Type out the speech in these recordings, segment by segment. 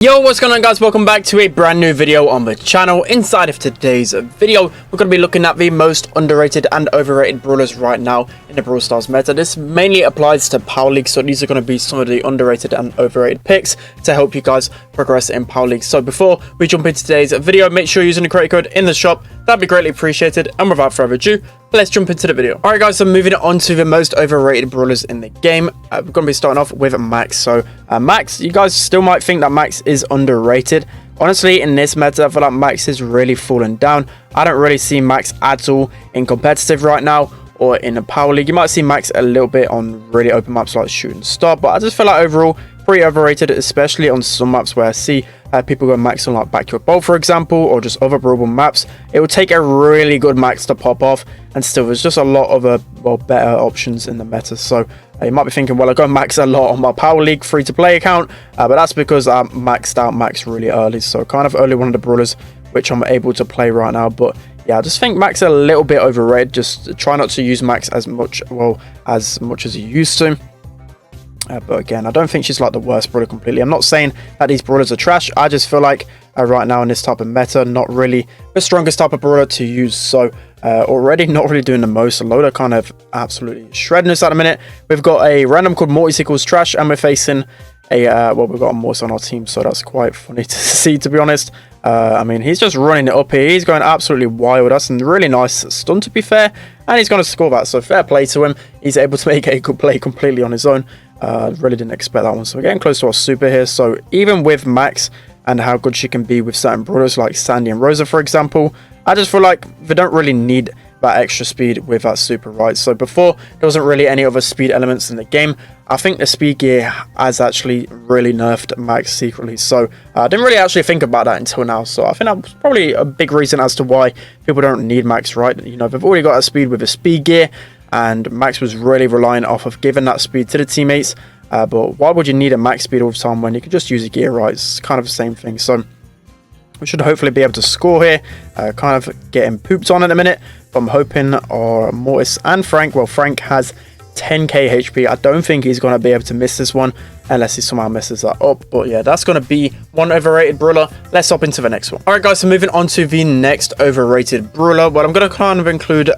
Yo, what's going on guys? Welcome back to a brand new video on the channel. Inside of today's video, we're going to be looking at the most underrated and overrated brawlers right now in the Brawl Stars meta. This mainly applies to Power League, so these are going to be some of the underrated and overrated picks to help you guys progress in Power League. So before we jump into today's video, make sure you're using the creator code in the shop. That'd be greatly appreciated. And without further ado, let's jump into the video. Alright guys, so moving on to the most overrated brawlers in the game. We're going to be starting off with Max. So Max, you guys still might think that Max is underrated. Honestly, in this meta, I feel like Max is really falling down. I don't really see Max at all in competitive right now or in a Power League. You might see Max a little bit on really open maps like Shooting Star, but I just feel like overall pretty overrated, especially on some maps where I see people go max on like Backyard Bowl, for example, or just other brawlable maps. It would take a really good max to pop off, and still there's just a lot of better options in the meta. So you might be thinking, well, I go max a lot on my Power League free-to-play account, but that's because I maxed out Max really early, so kind of early one of the brawlers which I'm able to play right now. But yeah, I just think Max a little bit overrated. Just try not to use Max as much as you used to. But again, I don't think she's like the worst brawler completely. I'm not saying that these brawlers are trash. I just feel like right now in this type of meta, not really the strongest type of brawler to use. So already not really doing the most. Loader kind of absolutely shredding us at the minute. We've got a random called Mortis equals trash, and we're facing a well, we've got a Mortis on our team, so that's quite funny to see, to be honest. I mean, he's just running it up here. He's going absolutely wild. That's a really nice stun, to be fair, and he's going to score that, so fair play to him. He's able to make a good play completely on his own. Really didn't expect that one. So we're getting close to our super here. So even with Max and how good she can be with certain brawlers like Sandy and Rosa, for example, I just feel like they don't really need that extra speed with that super, right? So before, there wasn't really any other speed elements in the game. I think the speed gear has actually really nerfed Max secretly. So I didn't really actually think about that until now. So I think that was probably a big reason as to why people don't need Max, right? You know, they've already got a speed with a speed gear, and Max was really relying off of giving that speed to the teammates. But why would you need a max speed all the time when you can just use a gear, right? It's kind of the same thing. So we should hopefully be able to score here. Kind of getting pooped on at the minute, but I'm hoping our Mortis and Frank, well, Frank has 10k HP. I don't think he's going to be able to miss this one unless he somehow messes that up. But yeah, that's going to be one overrated brawler. Let's hop into the next one. All right guys, so moving on to the next overrated brawler. Well, I'm going to kind of include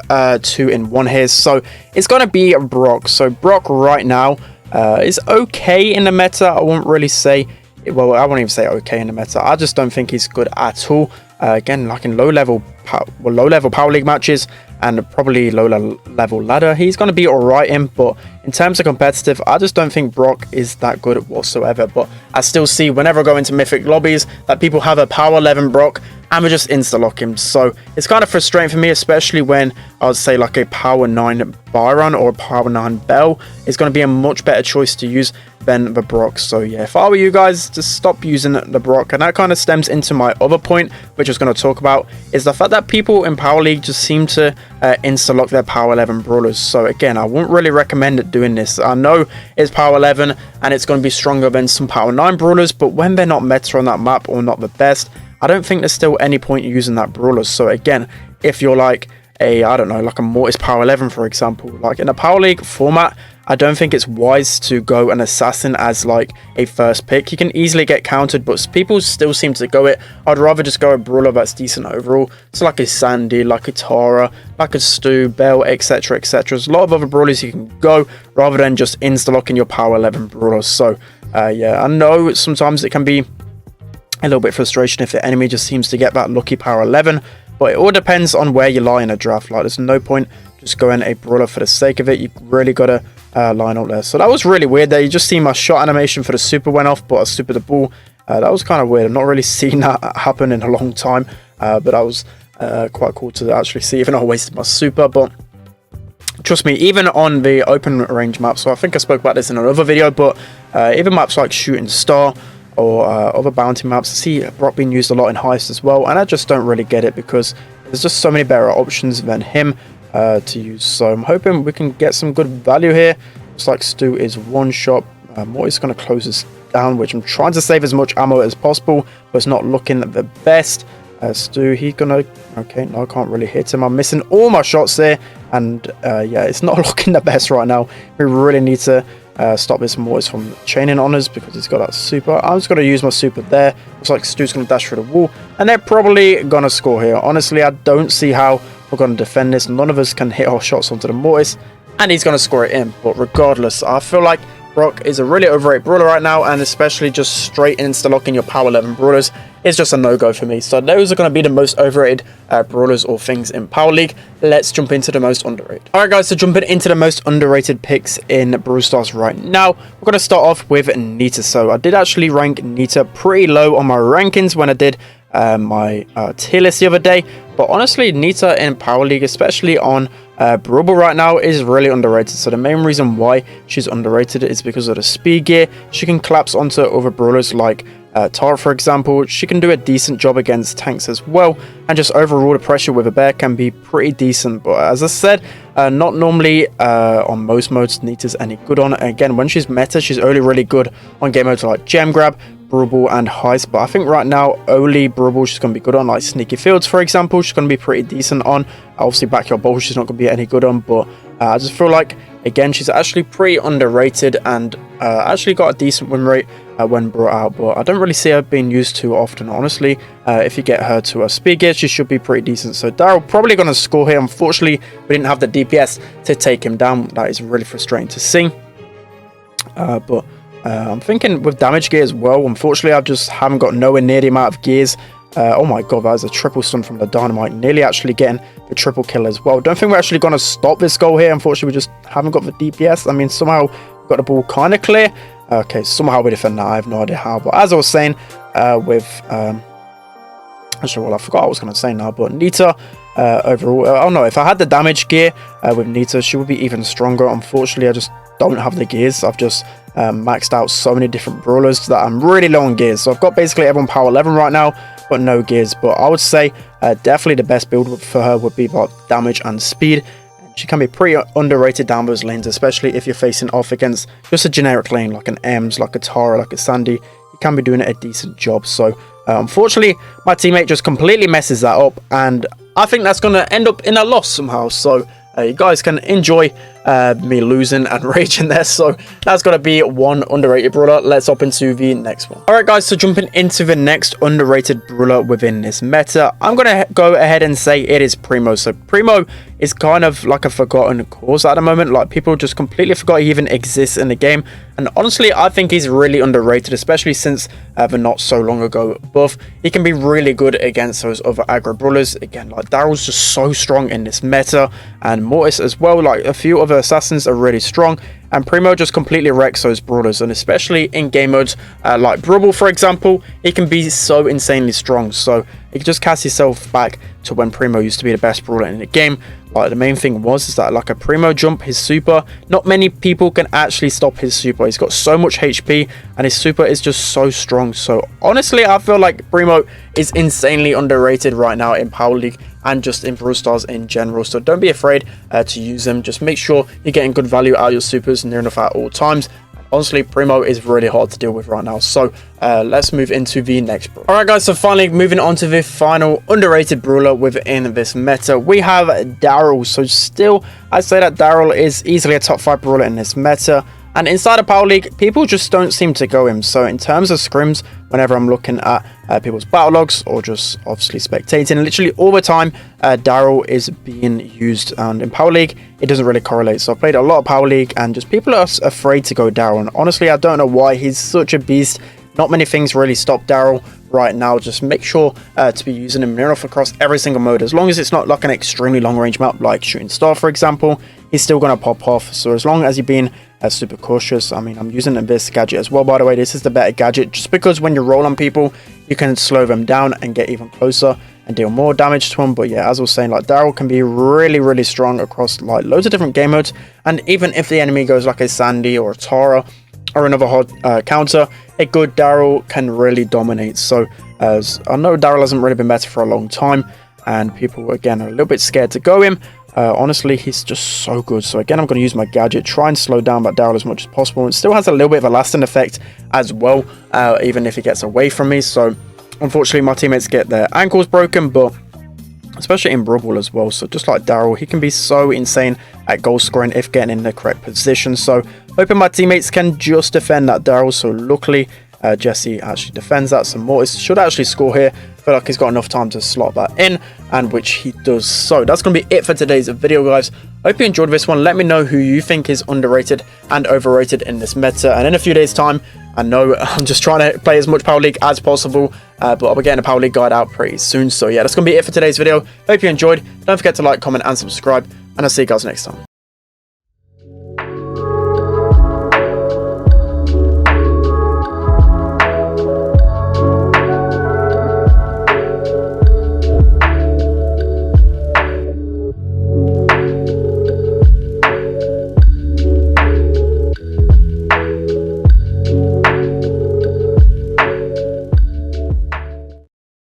two in one here. So it's going to be Brock. So Brock right now is okay in the meta. I won't really say, well, I won't even say okay in the meta. I just don't think he's good at all. Again, like in low level Power League matches and probably low level ladder, he's going to be all right in. But in terms of competitive, I just don't think Brock is that good whatsoever. But I still see whenever I go into mythic lobbies that people have a power 11 Brock and we just insta lock him. So it's kind of frustrating for me, especially when I would say like a power 9 Byron or a power 9 Bell is going to be a much better choice to use than the Brock. So yeah, if I were you guys, just stop using the Brock. And that kind of stems into my other point, which I was going to talk about, is the fact that people in Power League just seem to insta lock their power 11 brawlers. So again, I wouldn't really recommend doing this. I know it's power 11 and it's going to be stronger than some power 9 brawlers, but when they're not meta on that map or not the best, I don't think there's still any point using that brawler. So again, if you're like I don't know, like a Mortis power 11, for example, like in a Power League format, I don't think it's wise to go an assassin as like a first pick. You can easily get countered, but people still seem to go it. I'd rather just go a brawler that's decent overall. So like a Sandy, like a Tara, like a Stu, Bell, etc, etc. There's a lot of other brawlers you can go rather than just insta locking your power 11 brawlers. So yeah, I know sometimes it can be a little bit frustration if the enemy just seems to get that lucky power 11, but it all depends on where you lie in a draft. Like, there's no point just going a brawler for the sake of it. You've really got to line up there. So that was really weird there. You just see my shot animation for the super went off, but I super the ball. That was kind of weird. I've not really seen that happen in a long time, but that was quite cool to actually see, even though I wasted my super. But trust me, even on the open range map, so I think I spoke about this in another video, but even maps like Shooting Star or other bounty maps, I see Brock being used a lot in heist as well, and I just don't really get it because there's just so many better options than him to use. So I'm hoping we can get some good value here. Looks like Stu is one shot. Mortis going to close this down, which I'm trying to save as much ammo as possible, but it's not looking the best. Stu, he's gonna, okay, no, I can't really hit him. I'm missing all my shots there, and yeah, it's not looking the best right now. We really need to stop this Mortis from chaining on us because he's got that super. I'm just going to use my super there. Looks like Stu's going to dash through the wall, and they're probably going to score here. Honestly, I don't see how we're going to defend this. None of us can hit our shots onto the Mortis, and he's going to score it in. But regardless, I feel like Brock is a really overrated brawler right now, and especially just straight insta-locking your power 11 brawlers is just a no-go for me. So those are going to be the most overrated brawlers or things in Power League. Let's jump into the most underrated. Alright guys, so jumping into the most underrated picks in Brawl Stars right now, we're going to start off with Nita. So I did actually rank Nita pretty low on my rankings when I did my tier list the other day, but honestly Nita in Power League, especially on Brawl right now, is really underrated. So the main reason why she's underrated is because of the speed gear. She can collapse onto other brawlers like Tara, for example. She can do a decent job against tanks as well, and just overall the pressure with a bear can be pretty decent. But as I said, not normally on most modes Nita's any good on. Again, when she's meta, she's only really good on game modes like Gem Grab, Brawl, and Heist. But I think right now only Brawl she's going to be good on, like Sneaky Fields, for example. She's going to be pretty decent on. Obviously Backyard Bowl she's not going to be any good on, but I just feel like, again, she's actually pretty underrated, and actually got a decent win rate when brought out, but I don't really see her being used too often, honestly. If you get her to a speed gear, she should be pretty decent. So Darryl probably going to score here. Unfortunately, we didn't have the DPS to take him down. That is really frustrating to see. But I'm thinking with damage gear as well. Unfortunately, I just haven't got nowhere near the amount of gears. Oh my god, that is a triple stun from the Dynamite, nearly actually getting the triple kill as well. Don't think we're actually going to stop this goal here. Unfortunately, we just haven't got the DPS. I mean, somehow we got the ball kind of clear. Okay, somehow we defend that. I have no idea how. But as I was saying, with actually, well, I forgot what I was going to say now. But Nita, overall, oh no, if I had the damage gear with Nita, she would be even stronger. Unfortunately, I just don't have the gears. I've just maxed out so many different brawlers that I'm really low on gears. So I've got basically everyone power 11 right now, but no gears. But I would say definitely the best build for her would be about damage and speed. She can be pretty underrated down those lanes, especially if you're facing off against just a generic lane like an Ems, like a Tara, like a Sandy. You can be doing a decent job. So unfortunately, my teammate just completely messes that up, and I think that's going to end up in a loss somehow. So you guys can enjoy me losing and raging there. So that's got to be one underrated brawler. Let's hop into the next one. Alright guys, so jumping into the next underrated brawler within this meta, I'm going to go ahead and say it is Primo. So Primo is kind of like a forgotten cause at the moment. Like, people just completely forgot he even exists in the game, and honestly I think he's really underrated, especially since the not so long ago buff. He can be really good against those other aggro brawlers. Again, like Darryl's just so strong in this meta, and Mortis as well. Like, a few other assassins are really strong, and Primo just completely wrecks those brawlers. And especially in game modes like Brawl, for example, he can be so insanely strong. So you can just cast yourself back to when Primo used to be the best brawler in the game. Like, the main thing is that like a Primo jump, his super, not many people can actually stop his super. He's got so much HP, and his super is just so strong. So honestly, I feel like Primo is insanely underrated right now in Power League and just in Brawl Stars in general. So don't be afraid to use them. Just make sure you're getting good value out of your supers near enough at all times. Honestly, Primo is really hard to deal with right now. So let's move into the next brawler. Alright guys, so finally moving on to the final underrated brawler within this meta, we have Darryl. So still, I say that Darryl is easily a top 5 brawler in this meta. And inside of Power League, people just don't seem to go him. So in terms of scrims, whenever I'm looking at people's battle logs or just obviously spectating, literally all the time, Darryl is being used. And in Power League, it doesn't really correlate. So I've played a lot of Power League, and just people are afraid to go Darryl. And honestly, I don't know why. He's such a beast. Not many things really stop Darryl right now. Just make sure to be using him near enough across every single mode. As long as it's not like an extremely long range map like Shooting Star, for example, he's still going to pop off. So as long as you're being super cautious. I mean, I'm using this gadget as well, by the way. This is the better gadget, just because when you roll on people, you can slow them down and get even closer and deal more damage to them. But yeah, as I was saying, like, Darryl can be really strong across like loads of different game modes. And even if the enemy goes like a Sandy or a Tara or another hot counter, a good Darryl can really dominate. So as I know, Darryl hasn't really been better for a long time, and people again are a little bit scared to go him. Honestly, he's just so good. So again, I'm going to use my gadget, try and slow down that Darryl as much as possible. It still has a little bit of a lasting effect as well, even if he gets away from me. So unfortunately, my teammates get their ankles broken, but especially in Brawl as well. So just like Darryl, he can be so insane at goal scoring if getting in the correct position. So hoping my teammates can just defend that Darryl. So luckily Jesse actually defends that. So Mortis should actually score here. I feel like he's got enough time to slot that in, and which he does. So that's going to be it for today's video, guys. Hope you enjoyed this one. Let me know who you think is underrated and overrated in this meta. And in a few days' time, I know I'm just trying to play as much Power League as possible, but I'll be getting a Power League guide out pretty soon. So yeah, that's going to be it for today's video. Hope you enjoyed. Don't forget to like, comment, and subscribe, and I'll see you guys next time.